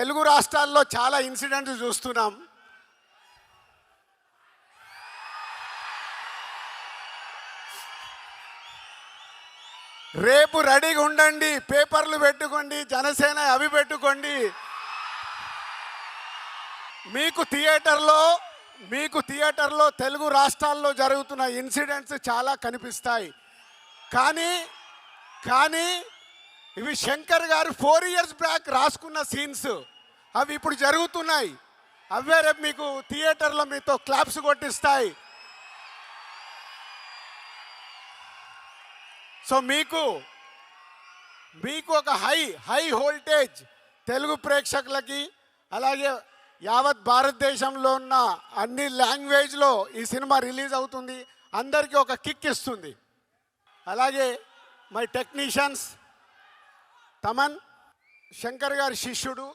తెలుగు రాష్ట్రాల్లో చాలా ఇన్సిడెంట్స్ చూస్తున్నాం. రేపు రెడీగా ఉండండి, పేపర్లు పెట్టుకోండి, జనసేన అవి పెట్టుకోండి. మీకు థియేటర్లో తెలుగు రాష్ట్రాల్లో జరుగుతున్న ఇన్సిడెంట్స్ చాలా కనిపిస్తాయి. కానీ ఇవి శంకర్ గారు 4 years బ్యాక్ రాసుకున్న సీన్స్ అవి ఇప్పుడు జరుగుతున్నాయి. అవే రేపు మీకు థియేటర్లో మీతో క్లాప్స్ కొట్టిస్తాయి. సో మీకు ఒక హై వోల్టేజ్ తెలుగు ప్రేక్షకులకి, అలాగే యావత్ భారతదేశంలో ఉన్న అన్ని లాంగ్వేజ్లో ఈ సినిమా రిలీజ్ అవుతుంది. అందరికీ ఒక కిక్ ఇస్తుంది. అలాగే మై టెక్నీషియన్స్, తమన్ శంకర్ గారి శిష్యుడు,